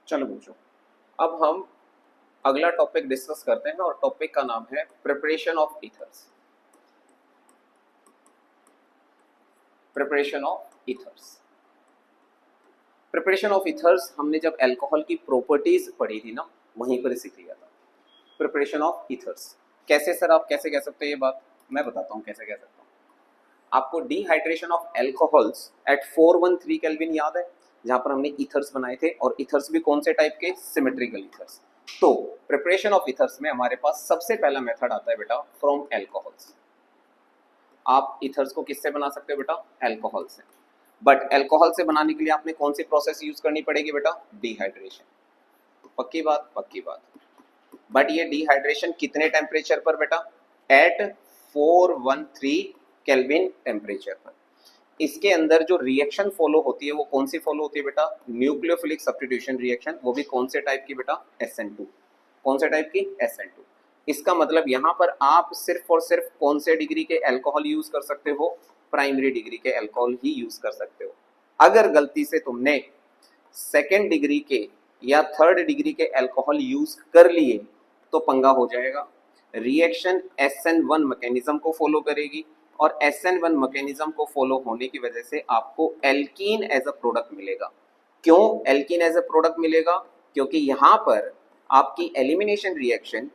चलो पूछो। अब हम अगला टॉपिक डिस्कस करते हैं और टॉपिक का नाम है preparation of ethers. Preparation of ethers. Preparation of ethers हमने जब अल्कोहल की प्रॉपर्टीज पढ़ी थी ना, वहीं पर सीख लिया था। प्रिपरेशन ऑफ ईथर्स कैसे सर, आप कैसे कह सकते हो ये बात? मैं बताता हूँ कैसे कह सकता हूँ। आपको dehydration of alcohols at 413 kelvin याद है, जहां पर हमने ईथर्स बनाए थे, और ईथर्स भी कौन से टाइप के? Symmetrical ethers. तो प्रिपरेशन ऑफ ईथर्स में हमारे पास सबसे पहला मेथड आता है बेटा फ्रॉम अल्कोहल्स। आप ईथर्स को किससे बना सकते हो बेटा? अल्कोहल से। बट अल्कोहल से बनाने के लिए आपने कौन सी प्रोसेस यूज करनी पड़ेगी बेटा? डिहाइड्रेशन। पक्की बात, पक्की बात। बट ये डिहाइड्रेशन कितने टेम्परेचर पर बेटा? एट 413 केल्विन टेम्परेचर पर। इसके अंदर जो रिएक्शन फॉलो होती है वो कौन सी फॉलो होती है बेटा? Nucleophilic substitution reaction. वो भी कौन से टाइप की बेटा? SN2। कौन से टाइप की? SN2। इसका मतलब यहाँ पर आप सिर्फ और सिर्फ कौन से डिग्री के अल्कोहल यूज कर सकते हो? प्राइमरी डिग्री के अल्कोहल ही यूज कर सकते हो। अगर गलती से तुमने सेकेंड डिग्री के या थर्ड डिग्री के अल्कोहल यूज कर लिए तो पंगा हो जाएगा। रिएक्शन SN1 मैकेनिज्म को फॉलो करेगी, और SN1 मैकेनिज्म को फॉलो होने की वजह से आपको एल्कीन एज अ प्रोडक्ट मिलेगा। क्यों एल्कीन एज अ प्रोडक्ट मिलेगा? क्योंकि यहां पर आपकी elimination reaction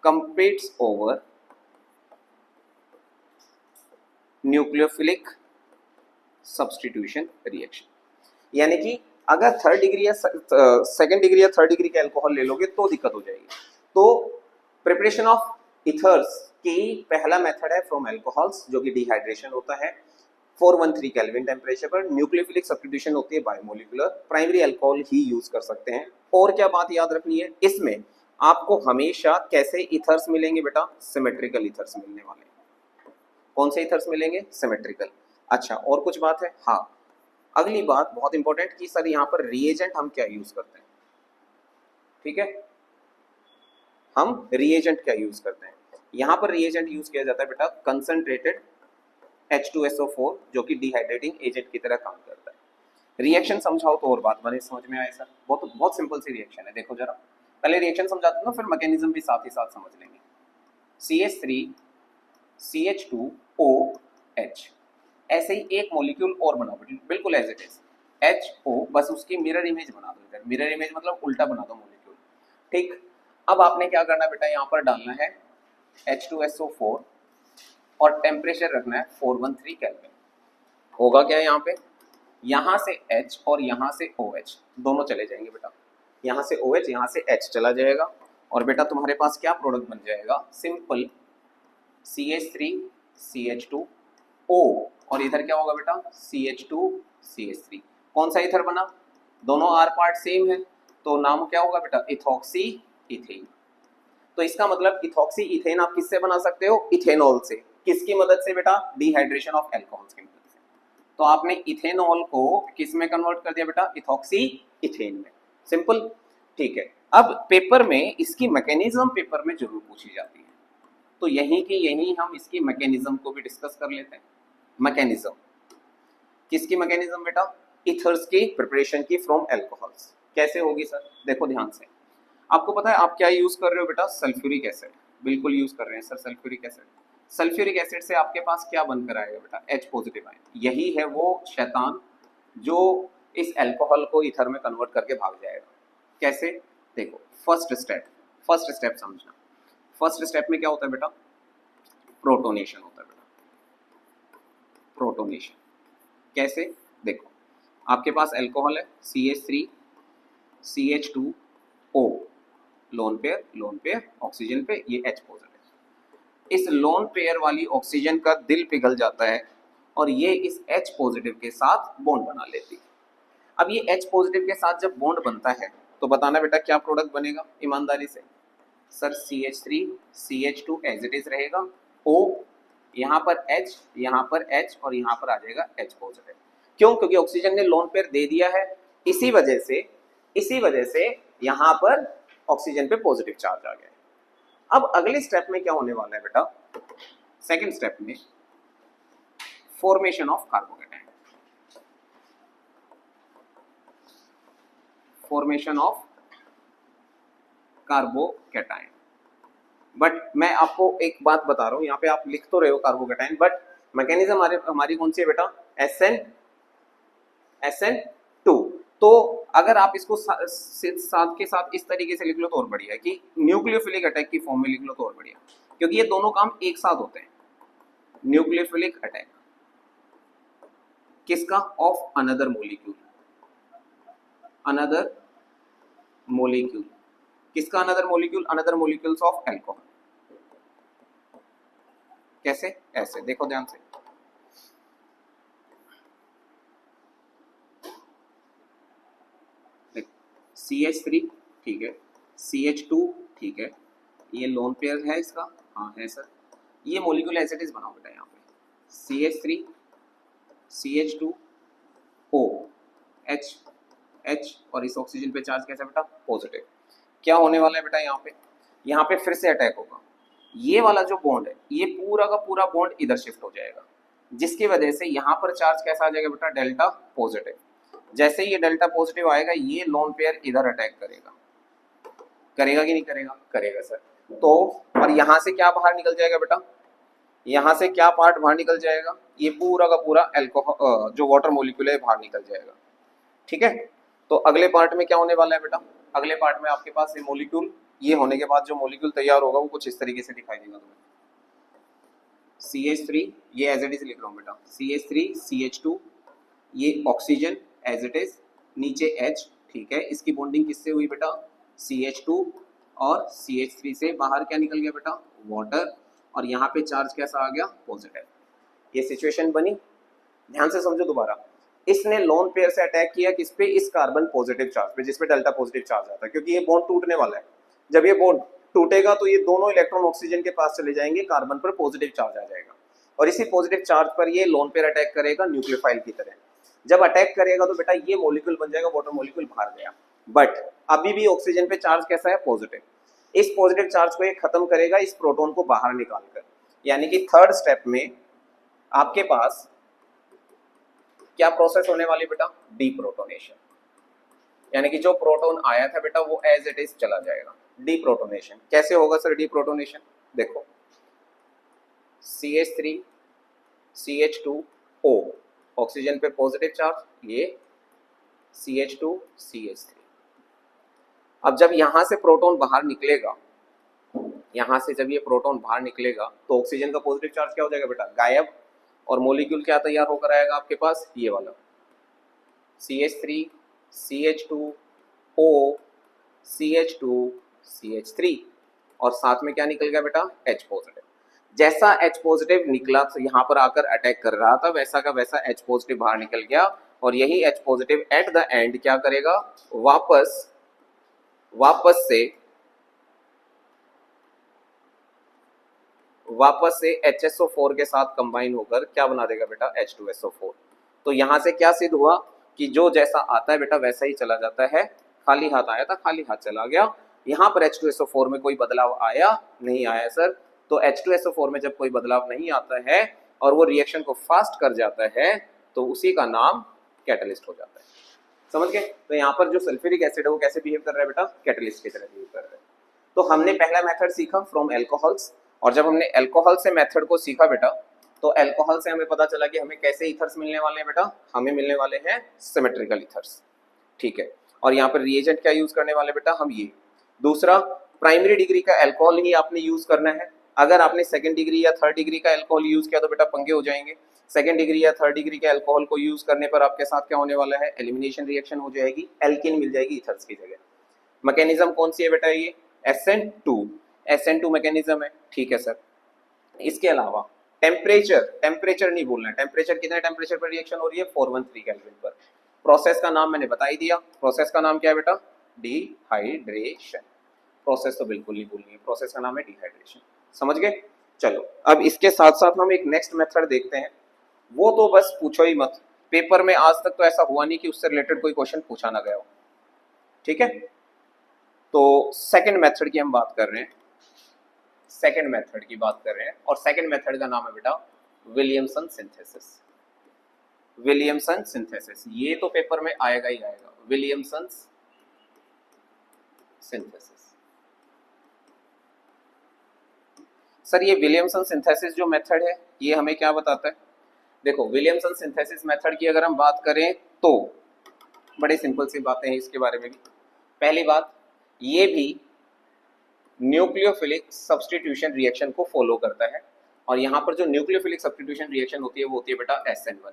completes over nucleophilic substitution reaction. यानी कि अगर थर्ड डिग्री या सेकंड डिग्री या थर्ड डिग्री के अल्कोहल ले लोगे तो दिक्कत हो जाएगी। तो प्रिपरेशन ऑफ ईथर्स की पहला मेथड है फ्रॉम अल्कोहल्स, जो कि डिहाइड्रेशन होता है 413 केल्विन टेम्परेचर पर। न्यूक्लियोफिलिक सब्स्टिट्यूशन होती है बायोमोलिकुलर। प्राइमरी अल्कोहल ही यूज कर सकते हैं। और क्या बात याद रखनी है इसमें, आपको हमेशा कैसे ईथर्स मिलेंगे बेटा? सिमेट्रिकल ईथर्स मिलने वाले। कौन से ईथर्स मिलेंगे? सिमेट्रिकल। अच्छा, और कुछ बात है? हाँ, अगली बात बहुत इंपॉर्टेंट कि सर यहाँ पर रिएजेंट हम क्या यूज करते हैं? ठीक है, हम रिएजेंट क्या यूज करते हैं? यहाँ पर रिएजेंट यूज किया जाता है बेटा कंसंट्रेटेड H2SO4, जो कि डिहाइड्रेटिंग एजेंट की तरह काम करता है। रिएक्शन समझाओ तो और बात बने, समझ में आए सर? बहुत बहुत सिंपल सी रिएक्शन है। देखो जरा, पहले रिएक्शन समझाते हो ना, फिर मैकेनिज्म भी साथ ही साथ समझ लेंगे। CH3 CH2OH, ऐसे ही एक मॉलिक्यूल और बनाओ बिल्कुल एज इट इज HO, बस उसकी मिरर इमेज बना दो इधर। मिरर इमेज मतलब उल्टा बना दो मॉलिक्यूल। ठीक, अब आपने क्या करना है बेटा? यहाँ पर डालना है H2SO4 और टेम्परेचर रखना है 413 केल्विन। होगा क्या यहाँ पे? यहाँ से H और यहाँ से OH दोनों चले जाएंगे बेटा। यहाँ से OH, यहाँ से H चला जाएगा, और बेटा तुम्हारे पास क्या प्रोडक्ट बन जाएगा? सिंपल CH3 CH2O, और इधर क्या होगा बेटा? CH2 CH3। कौन सा इथर बना? दोनों आर पार्ट सेम है, तो नाम क्या होगा बेटा? Ethoxy ethane. तो इसका मतलब इथॉक्सी इथेन आप किससे बना सकते हो? इथेनॉल से। किसकी मदद से बेटा? डिहाइड्रेशन ऑफ अल्कोहल्स की मदद से। तो आपने इथेनॉल को किस में कन्वर्ट कर दिया बेटा? इथॉक्सी इथेन में। सिंपल। ठीक है, अब पेपर में इसकी मैकेनिज्म पेपर में जरूर पूछी जाती है, तो यहीं की यहीं हम इसकी मैकेनिज्म को भी डिस्कस कर लेते हैं। मैकेनिज्म किसकी? मैकेनिज्म बेटा इथर्स की प्रिपरेशन की फ्रॉम अल्कोहल्स। कैसे होगी सर? देखो ध्यान से। आपको पता है आप क्या यूज कर रहे हो बेटा? Sulphuric acid. बिल्कुल यूज कर रहे हैं sir sulphuric acid. Sulphuric acid से आपके पास क्या बनकर आएगा बेटा? H positive ion. यही है वो शैतान जो इस अल्कोहल को इथर में कन्वर्ट करके भाग जाएगा। कैसे? देखो, फर्स्ट स्टेप समझना। फर्स्ट स्टेप में क्या होता है बेटा? प्रोटोनेशन होता है बेटा। प्रोटोनेशन कैसे? देखो, आपके पास अल्कोहल है CH3 CH2O, lone pair oxygen पे, ये H पॉजिटिव। इस लोन पेयर वाली ऑक्सीजन का दिल पिघल जाता है और ये इस H पॉजिटिव के साथ बॉन्ड बना लेती है। अब ये H पॉजिटिव के साथ जब बॉन्ड बनता है तो बताना बेटा क्या प्रोडक्ट बनेगा ईमानदारी से? Sir CH3 CH2 as it is रहेगा, O यहाँ पर H, यहाँ पर H, और यहाँ पर आ जाएगा H पॉजिटिव। क्यों? क्योंकि ऑक्सीजन ने लोन पेयर दे दिया है, इसी वजह से यहाँ पर ऑक्सीजन पे पॉजिटिव चार्ज आ गया है। अब अगले स्टेप में क्या होने वाला है बेटा? सेकंड स्टेप में formation of carbocation. Formation of carbocation. But मैं आपको एक बात बता रहा हूँ, यहाँ पे आप लिख तो रहे हो कार्बोकैटायन, बट मैकेनिज्म हमारी कौन सी है बेटा, SN2। तो अगर आप इसको साथ के साथ इस तरीके से लिख लो तो और बढ़िया है कि न्यूक्लियोफिलिक अटैक की फॉर्म में लिख लो तो और बढ़िया, क्योंकि ये दोनों काम एक साथ होते हैं। न्यूक्लियोफिलिक अटैक किसका, of another molecule, another molecule किसका, another molecule, another molecules of alcohol. कैसे, ऐसे देखो ध्यान से, CH3 ठीक है, CH2 ठीक है, ये लोन पेयर है इसका, हाँ है सर। ये मोलिक्यूल एज इट इज बनाओ बेटा, यहाँ पे CH3 CH2O H और इस ऑक्सीजन पे चार्ज कैसा बेटा, पॉजिटिव। क्या होने वाला है बेटा, यहाँ पे फिर से अटैक होगा। ये वाला जो बॉन्ड है ये पूरा का पूरा बॉन्ड इधर शिफ्ट हो जाएगा, जिसकी वजह से यहाँ पर चार्ज कैसा आ जाएगा बेटा, डेल्टा पॉजिटिव। जैसे ही ये डेल्टा पॉजिटिव आएगा, ये लोन पेयर इधर अटैक करेगा, करेगा कि नहीं करेगा, करेगा सर। तो और यहाँ से क्या बाहर निकल जाएगा बेटा, यहाँ से क्या पार्ट बाहर निकल जाएगा, ये पूरा का पूरा एल्कोहल जो वाटर मोलिक्यूल है बाहर निकल जाएगा, ठीक है। तो अगले पार्ट में क्या होने वाला है बेटा, अगले पार्ट में आपके पास ये मोलिक्यूल, ये होने के बाद जो मोलिक्यूल तैयार होगा वो कुछ इस तरीके से दिखाई देगा तुम्हें। CH3 ये एज इट इज लिख रहा हूँ बेटा, CH3 CH2 ये ऑक्सीजन एज इट इज, नीचे H ठीक है। इसकी बॉन्डिंग किससे हुई बेटा, CH2 और CH3 से बाहर क्या निकल गया बेटा, वाटर, और यहाँ पे चार्ज कैसा आ गया, पॉजिटिव। ये सिचुएशन बनी, ध्यान से समझो दोबारा। इसने लोन पेयर से अटैक किया किस पे, इस कार्बन पॉजिटिव चार्ज पे, जिसपे डेल्टा पॉजिटिव चार्ज आता है, क्योंकि ये बॉन्ड टूटने वाला है। जब ये बॉन्ड टूटेगा तो ये दोनों इलेक्ट्रॉन ऑक्सीजन के पास चले जाएंगे, कार्बन पर पॉजिटिव चार्ज आ जाएगा, और इसी पॉजिटिव चार्ज पर ये लोन पेयर अटैक करेगा न्यूक्लियोफाइल की तरह। जब अटैक करेगा तो बेटा ये मॉलिक्यूल बन जाएगा, वाटर मॉलिक्यूल बाहर गया, बट अभी भी ऑक्सीजन पे चार्ज कैसा है, पॉजिटिव। इस पॉजिटिव चार्ज को ये खत्म करेगा इस प्रोटॉन को बाहर निकालकर, यानी कि थर्ड स्टेप में आपके पास क्या प्रोसेस होने वाली बेटा, डीप्रोटोनेशन। यानी कि जो प्रोटॉन आया था बेटा वो एज इट इज चला जाएगा। डीप्रोटोनेशन कैसे होगा सर, डीप्रोटोनेशन देखो, CH3 CH2O ऑक्सीजन पे पॉजिटिव चार्ज, ये CH2 CH3। अब जब यहां से प्रोटॉन बाहर निकलेगा, यहां से जब ये प्रोटॉन बाहर निकलेगा तो ऑक्सीजन का पॉजिटिव चार्ज क्या हो जाएगा बेटा, गायब, और मॉलिक्यूल क्या तैयार होकर आएगा आपके पास, ये वाला CH3 CH2O CH2 CH3, और साथ में क्या निकल गया बेटा, H पॉजिटिव। जैसा H पॉजिटिव निकला तो यहाँ पर आकर अटैक कर रहा था, वैसा का वैसा H पॉजिटिव बाहर निकल गया, और यही H positive at the end क्या करेगा, वापस से HSO4 के साथ कंबाइन होकर क्या बना देगा बेटा, H2SO4। तो यहां से क्या सिद्ध हुआ कि जो जैसा आता है बेटा वैसा ही चला जाता है, खाली हाथ आया था खाली हाथ चला गया। यहाँ पर H2SO4 में कोई बदलाव आया नहीं आया सर। तो H2SO4 में जब कोई बदलाव नहीं आता है और वो रिएक्शन को फास्ट कर जाता है तो उसी का नाम कैटलिस्ट हो जाता है, समझ गए। तो यहाँ पर जो सल्फ्यूरिक एसिड है वो कैसे बिहेव कर रहा है बेटा, कैटलिस्ट की तरह बिहेव कर रहा है। तो हमने पहला मेथड सीखा फ्रॉम एल्कोहल्स, और जब हमने एल्कोहल से मेथड को सीखा बेटा तो एल्कोहल से हमें पता चला कि हमें कैसे ईथर्स मिलने वाले हैं बेटा, हमें मिलने वाले हैं सिमेट्रिकल ईथर्स, ठीक है। और यहाँ पर रिएजेंट क्या यूज करने वाले बेटा, हम ये। दूसरा, प्राइमरी डिग्री का एल्कोहल ही आपने यूज करना है। अगर आपने सेकंड डिग्री या थर्ड डिग्री का एल्कोहल यूज किया तो बेटा पंगे हो जाएंगे। सेकंड डिग्री या थर्ड डिग्री के अल्कोहल को यूज करने पर आपके साथ क्या होने वाला है, एलिमिनेशन रिएक्शन हो जाएगी, एल्किन मिल जाएगी ईथर्स की जगह। मैकेनिज्म कौन सी है बेटा, ये SN2 मैकेनिज्म है, ठीक है सर। इसके अलावा टेम्परेचर नहीं भूलना है, टेम्परेचर कितने टेम्परेचर पर रिएक्शन हो रही है, 413 केल्विन पर। प्रोसेस का नाम मैंने बता ही दिया, प्रोसेस का नाम क्या है बेटा, डिहाइड्रेशन। प्रोसेस तो बिल्कुल नहीं भूलनी है, प्रोसेस का नाम है डिहाइड्रेशन, समझ गए। चलो अब इसके साथ साथ हम एक नेक्स्ट मेथड देखते हैं, वो तो बस पूछो ही मत, पेपर में आज तक तो ऐसा हुआ नहीं कि उससे रिलेटेड कोई क्वेश्चन पूछा ना गया हो, ठीक है। तो सेकंड मेथड की हम बात कर रहे हैं, सेकंड मेथड की बात कर रहे हैं, और सेकंड मेथड का नाम है बेटा विलियमसन सिंथेसिस। विलियमसन सिंथेसिस ये तो पेपर में आएगा ही आएगा, विलियमसन सिंथेसिस। सर ये विलियमसन सिंथेसिस जो मेथड है ये हमें क्या बताता है? देखो विलियमसन सिंथेसिस मेथड की अगर हम बात करें तो बड़े सिंपल सी बातें हैं इसके बारे में भी। पहली बात, ये भी न्यूक्लियोफिलिक सब्स्टिट्यूशन रिएक्शन को फॉलो करता है, और यहाँ पर जो न्यूक्लियोफिलिक सब्स्टिट्यूशन रिएक्शन होती है वो होती है बेटा SN1।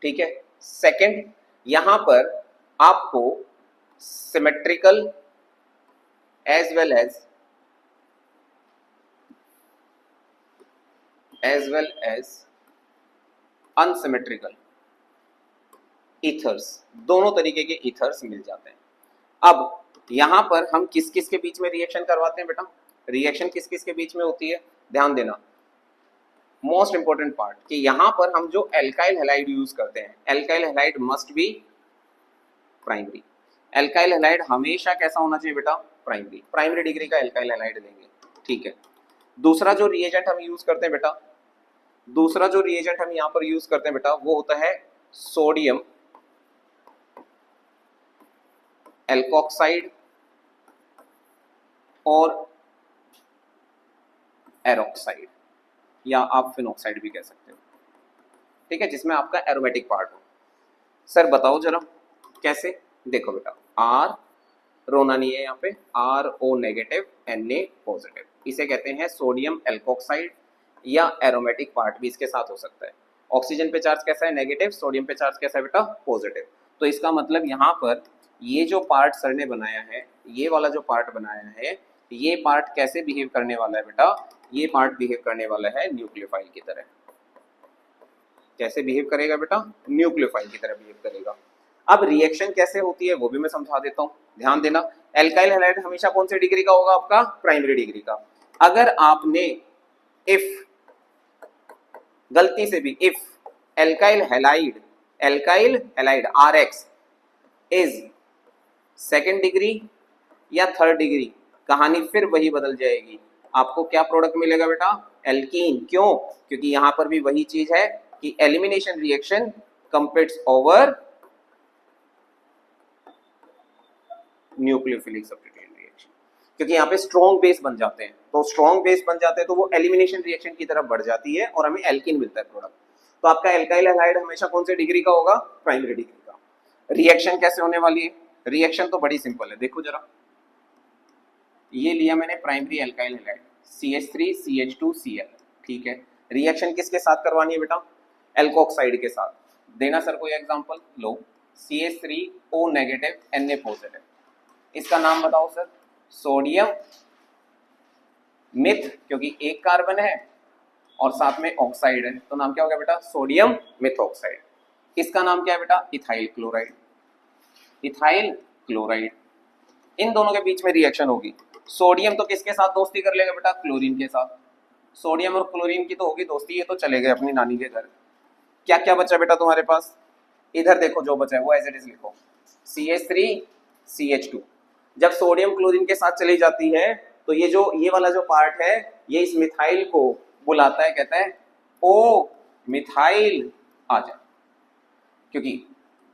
ठीक है। सेकंड, यहाँ पर आपको symmetrical as well as unsymmetrical ethers, दोनों तरीके के ईथर्स मिल जाते हैं। अब यहां पर हम किस किस के बीच में रिएक्शन करवाते हैं बेटा? रिएक्शन किस किस के बीच में होती है? ध्यान देना, मोस्ट इंपॉर्टेंट पार्ट कि यहां पर हम जो एल्काइल हैलाइड यूज करते हैं, alkyl halide must be primary. Alkyl halide हमेशा कैसा होना चाहिए बेटा? प्राइमरी। प्राइमरी डिग्री का एल्काइल हैलाइड लेंगे। ठीक है। दूसरा जो रिएजेंट हम यूज करते हैं बेटा, दूसरा जो रिएजेंट हम यहां पर यूज करते हैं बेटा वो होता है सोडियम एल्कोक्साइड और एरोक्साइड, या आप फिनोक्साइड भी कह सकते हो। ठीक है, जिसमें आपका एरोमेटिक पार्ट हो। सर बताओ जरा कैसे? देखो बेटा, आर रोना नहीं है यहाँ पे, RO नेगेटिव Na पॉजिटिव, इसे कहते हैं सोडियम एल्कोक्साइड, या एरोमेटिक पार्ट भी इसके साथ हो सकता है। ऑक्सीजन पे चार्ज कैसा है? नेगेटिव। सोडियम पे चार्ज कैसा है बेटा? पॉजिटिव। तो इसका मतलब यहाँ पर ये जो पार्ट सर ने बनाया है, ये वाला जो पार्ट बनाया है, ये पार्ट कैसे बिहेव करने वाला है बेटा? ये पार्ट बिहेव करने वाला है न्यूक्लियोफाइल की तरह। कैसे बिहेव करेगा बेटा? न्यूक्लियोफाइल की तरह बिहेव करेगा। अब रिएक्शन कैसे होती है वो भी मैं समझा देता हूँ, ध्यान देना। एल्काइल हैलाइड हमेशा कौन सी डिग्री का होगा? आपका प्राइमरी डिग्री का। अगर आपने इफ गलती से भी if alkyl halide RX is second degree या थर्ड डिग्री, कहानी फिर वही बदल जाएगी। आपको क्या प्रोडक्ट मिलेगा बेटा? एल्कीन। क्यों? क्योंकि यहां पर भी वही चीज है कि elimination reaction competes over nucleophilic substitution reaction, क्योंकि यहाँ पे स्ट्रॉन्ग बेस बन जाते हैं। तो स्ट्रॉन्ग बेस बन जाते हैं तो वो एलिमिनेशन रिएक्शन की तरफ बढ़ जाती है और हमें एल्कीन मिलता है प्रोडक्ट। तो आपका एल्काइल हैलाइड हमेशा कौन सी डिग्री का होगा? प्राइमरी डिग्री का। रिएक्शन कैसे होने वाली है? रिएक्शन तो बड़ी सिंपल है, देखो जरा। ये लिया मैंने प्राइमरी एल्काइल हैलाइड CH3CH2Cl। ठीक है। रिएक्शन किसके साथ करवानी है बेटा? एल्कोक्साइड के साथ। देना सर कोई एग्जांपल। लो, CH3O नेगेटिव Na पॉजिटिव, इसका नाम बताओ सर। सोडियम मिथ, क्योंकि एक कार्बन है और साथ में ऑक्साइड है, तो नाम क्या हो गया बेटा? सोडियम मिथऑक्साइड। इसका नाम क्या है बेटा? Ethyl chloride. इथाइल क्लोराइड, इन दोनों के बीच में रिएक्शन होगी। सोडियम तो किसके साथ दोस्ती कर लेगा बेटा? क्लोरीन के साथ। सोडियम और क्लोरीन की तो होगी दोस्ती, ये तो चले गए अपनी नानी के घर। क्या क्या बचा बेटा तुम्हारे पास? इधर देखो, जो बचा है वो एज इट इज लिखो, CH3CH2। जब सोडियम क्लोरीन के साथ चली जाती है तो ये वाला जो पार्ट है ये इस मिथाइल को बुलाता है, कहता है ओ मिथाइल आ जा, क्योंकि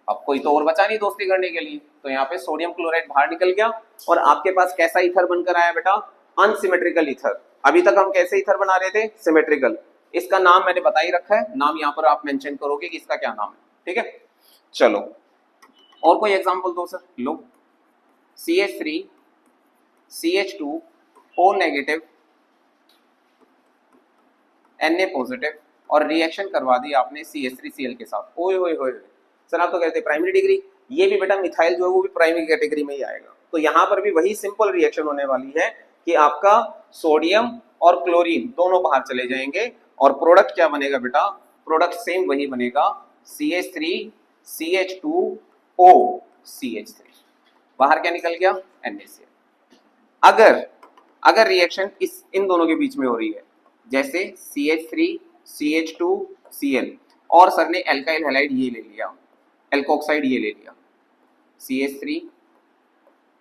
अब कोई तो और बचा नहीं दोस्ती करने के लिए। तो यहाँ पे सोडियम क्लोराइड बाहर निकल गया और आपके पास कैसा ईथर बनकर आया बेटा? Unsymmetrical ether. अभी तक हम कैसे ईथर बना रहे थे? सिमेट्रिकल। इसका नाम मैंने बता ही रखा है, नाम यहाँ पर आप मेंशन करोगे कि इसका क्या नाम है। ठीक है, चलो और कोई एग्जांपल दो सर। लो, CH3CH2O नेगेटिव Na पॉजिटिव, और रिएक्शन करवा दी आपने CH3Cl के साथ। ओए होए होए सर, आप तो कहते हैं प्राइमरी डिग्री। ये भी बेटा मिथाइल जो है वो भी प्राइमरी कैटेगरी में ही आएगा। तो यहाँ पर भी वही सिंपल रिएक्शन होने वाली है कि आपका सोडियम और क्लोरीन दोनों बाहर चले जाएंगे और प्रोडक्ट क्या बनेगा बेटा? प्रोडक्ट सेम वही बनेगा, CH3CH2O CH3। बाहर क्या निकल गया? NaCl। अगर रिएक्शन इन दोनों के बीच में हो रही है, जैसे CH3CH2Cl, और सर ने एल्काइल हैलाइड ये ले लिया, एल्कोक्साइड ये ले लिया,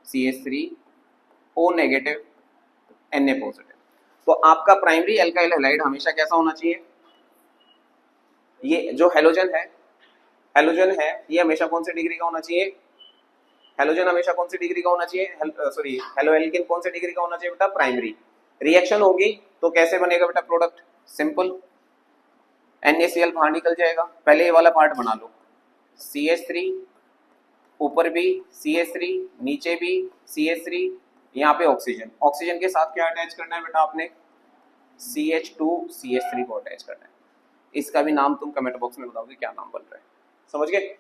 CH3O नेगेटिव Na पॉजिटिव, तो आपका प्राइमरी एल्काइल हैलाइड हमेशा कैसा होना चाहिए? ये जो हेलोजन है ये हमेशा कौन सी डिग्री का होना चाहिए? हेलोजन हमेशा कौन सी डिग्री का होना चाहिए, सॉरी हेलो एल्केन कौन सी डिग्री का होना चाहिए बेटा, प्राइमरी। रिएक्शन होगी तो कैसे बनेगा बेटा प्रोडक्ट, सिंपल, NaCl बाहर निकल जाएगा। पहले ये वाला पार्ट बना लो, CH3 ऊपर भी CH3 नीचे भी CH3, यहाँ पे ऑक्सीजन, ऑक्सीजन के साथ क्या अटैच करना है बेटा आपने, CH2 CH3 को अटैच करना है। इसका भी नाम तुम कमेंट बॉक्स में बताओगे क्या नाम बन रहा है, समझ गए।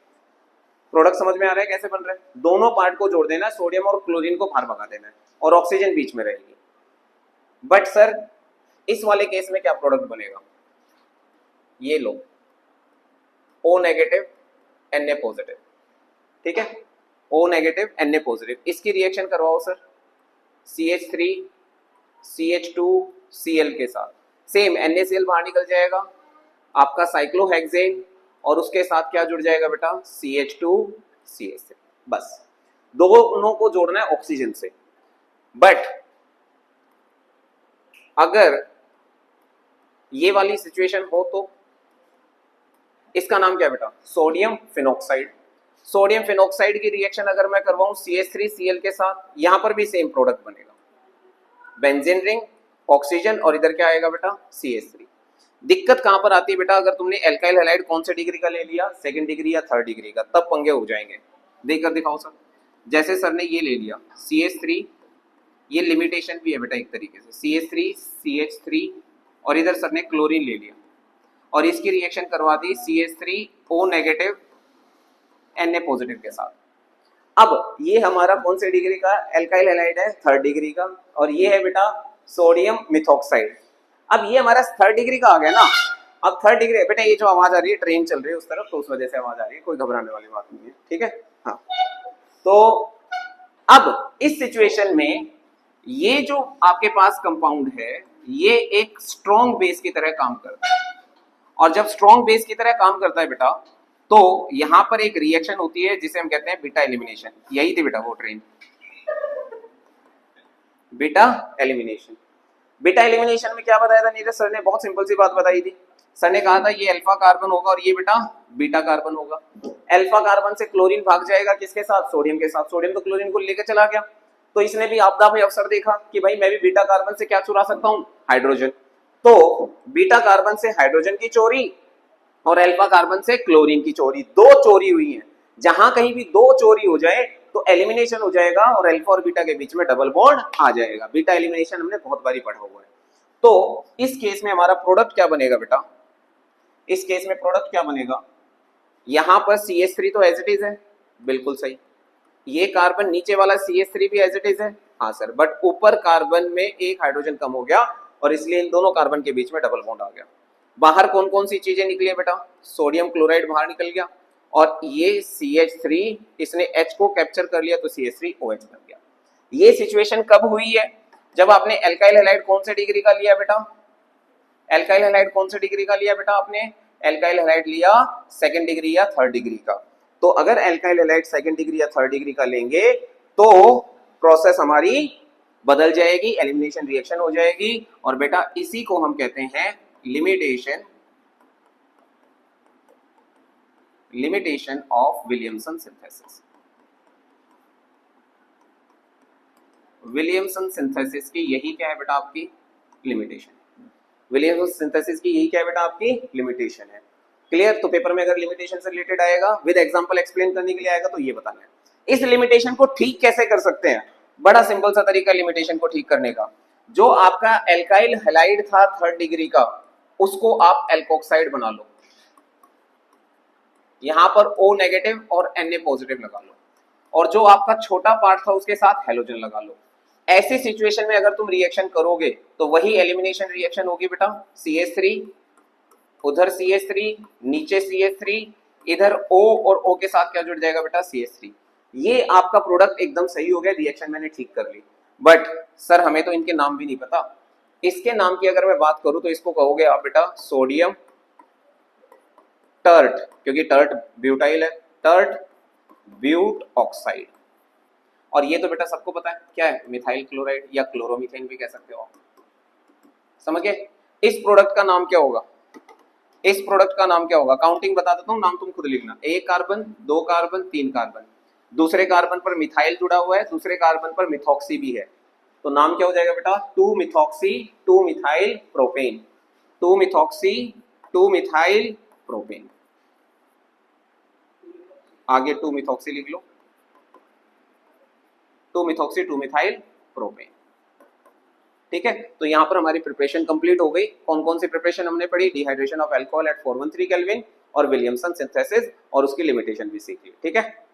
प्रोडक्ट समझ में आ रहा है कैसे बन रहा है, दोनों पार्ट को जोड़ देना, सोडियम और क्लोरीन को बाहर भगा देना है और ऑक्सीजन बीच में रहेगी। बट सर इस वाले केस में क्या प्रोडक्ट बनेगा, ये लो O नेगेटिव Na पॉजिटिव, ठीक है, O नेगेटिव Na पॉजिटिव, इसकी रिएक्शन करवाओ सर CH3 CH2 Cl के साथ, सेम NaCl बाहर निकल जाएगा, आपका साइक्लोहेक्सेन और उसके साथ क्या जुड़ जाएगा बेटा, CH2 CH3, बस दोनों को जोड़ना है ऑक्सीजन से। बट अगर ये वाली सिचुएशन हो तो इसका नाम क्या बेटा, सोडियम फिनॉक्साइड। सोडियम फिनॉक्साइड की रिएक्शन अगर मैं करवाऊं CH3Cl के साथ, यहां पर भी सेम प्रोडक्ट बनेगा, बेंजीन रिंग, ऑक्सीजन और इधर क्या आएगा बेटा CH3। दिक्कत कहां पर आती है बेटा, अगर तुमने एल्काइल हैलाइड कौन से डिग्री का ले लिया, सेकंड डिग्री या थर्ड डिग्री का, तब पंगे हो जाएंगे। देखकर दिखाओ सर, जैसे सर ने ये ले लिया CH3, ये लिमिटेशन भी है बेटा एक तरीके से, CH3 CH3 और इधर सर ने क्लोरीन ले लिया और इसकी रिएक्शन करवा दी CH3O नेगेटिव Na पॉजिटिव के साथ। अब ये हमारा कौन से डिग्री का एल्काइल हैलाइड है, थर्ड डिग्री का, और ये है बेटा सोडियम मिथॉक्साइड। अब ये हमारा थर्ड डिग्री का आ गया ना। अब थर्ड डिग्री बेटा, ये जो आवाज आ रही है ट्रेन चल रही है उस तरफ, तो उस वजह से आवाज आ रही है, कोई घबराने वाली बात नहीं है, ठीक है। हाँ, तो अब इस सिचुएशन में ये जो आपके पास कंपाउंड है ये एक स्ट्रॉन्ग बेस की तरह काम करता है, और जब स्ट्रॉन्ग बेस की तरह काम करता है बेटा तो यहां पर एक रिएक्शन होती है जिसे हम कहते हैं बीटा एलिमिनेशन। यही थी बेटा वो train, beta elimination. Beta elimination में क्या बताया था नीरज सर ने, बहुत सिंपल सी बात बताई थी। सर ने कहा था ये अल्फा कार्बन होगा और ये बेटा बीटा कार्बन होगा। अल्फा कार्बन से क्लोरीन भाग जाएगा किसके साथ, सोडियम के साथ। सोडियम तो क्लोरीन को लेकर चला गया, तो इसने भी आपदा में अवसर देखा कि भाई मैं भी बीटा कार्बन से क्या चुरा सकता हूं, हाइड्रोजन। तो बीटा कार्बन से हाइड्रोजन की चोरी और अल्फा कार्बन से क्लोरीन की चोरी, दो चोरी हुई है। जहां कहीं भी दो चोरी हो जाए तो एलिमिनेशन हो जाएगा और अल्फा और बीटा के बीच में डबल बॉन्ड आ जाएगा। बीटा एलिमिनेशन हमने बहुत बारी पढ़ा हुआ है। तो इस केस में हमारा प्रोडक्ट क्या बनेगा बेटा, इस केस में प्रोडक्ट क्या बनेगा, यहां पर CH3 तो एज इट इज है, बिल्कुल सही। ये कार्बन नीचे वाला CH3 भी एज इट इज है, हाँ सर, बट ऊपर कार्बन में एक हाइड्रोजन कम हो गया और इसलिए इन दोनों कार्बन के बीच में डबल बॉन्ड आ गया। बाहर कौन कौन सी चीजें निकली है बेटा, सोडियम क्लोराइड बाहर निकल गया और ये CH3 इसने H को कैप्चर कर लिया तो CH3OH बन गया। ये सिचुएशन कब हुई है, जब आपने एल्काइल हैलाइड कौन से डिग्री का लिया बेटा, एल्काइल हैलाइड कौन से डिग्री का लिया बेटा आपने, एल्काइल हैलाइड लिया सेकंड डिग्री या थर्ड डिग्री का। तो अगर एल्काइल हैलाइड सेकंड डिग्री या थर्ड डिग्री का लेंगे तो प्रोसेस हमारी बदल जाएगी, एलिमिनेशन रिएक्शन हो जाएगी, और बेटा इसी को हम कहते हैं limitation of Williamson synthesis. Williamson synthesis की यही क्या है बेटा आपकी लिमिटेशन, विलियमसन सिंथेसिस की यही क्या है बेटा आपकी लिमिटेशन है। क्लियर, तो पेपर में अगर लिमिटेशन से रिलेटेड आएगा विद एग्जांपल एक्सप्लेन करने के लिए आएगा तो ये बताना है। इस लिमिटेशन को ठीक कैसे कर सकते हैं, बड़ा सिंपल सा तरीका लिमिटेशन को ठीक करने का। जो आपका एल्काइल हैलाइड था थर्ड डिग्री का, उसको आप एल्कोक्साइड बना लो, यहां पर O नेगेटिव और Na पॉजिटिव लगा लो, और जो आपका छोटा पार्ट था उसके साथ हेलोजन लगा लो। ऐसी सिचुएशन में अगर तुम रिएक्शन करोगे तो वही एलिमिनेशन रिएक्शन होगी बेटा, CH3 उधर CH3 नीचे CH3, इधर O और O के साथ क्या जुड़ जाएगा बेटा CH3। ये आपका प्रोडक्ट एकदम सही हो गया, रिएक्शन मैंने ठीक कर ली। बट सर हमें तो इनके नाम भी नहीं पता। इसके नाम की अगर मैं बात करूं तो इसको कहोगे आप बेटा सोडियम टर्ट, क्योंकि टर्ट ब्यूटाइल है, टर्ट ब्यूट ऑक्साइड। और ये तो बेटा सबको पता है क्या है, मिथाइल क्लोराइड या क्लोरोमीथेन भी कह सकते हो आप, समझ गए। इस प्रोडक्ट का नाम क्या होगा, इस प्रोडक्ट का नाम क्या होगा, काउंटिंग बता देता हूं, नाम तुम खुद लिखना। एक कार्बन, दो कार्बन, तीन कार्बन, दूसरे कार्बन पर मिथाइल जुड़ा हुआ है, दूसरे कार्बन पर मिथॉक्सी भी है, तो नाम क्या हो जाएगा बेटा, 2 methoxy 2 methyl propane, 2 methoxy 2 methyl propane. आगे 2 मिथॉक्सी लिख लो, 2 मिथॉक्सी 2 मिथाइल प्रोपेन। ठीक है, तो यहाँ पर हमारी प्रिपरेशन कंप्लीट हो गई। कौन कौन सी प्रिपरेशन हमने पढ़ी, dehydration of alcohol at 413 kelvin और विलियमसन सिंथेसिस और उसकी लिमिटेशन भी सीख ली। ठीक है।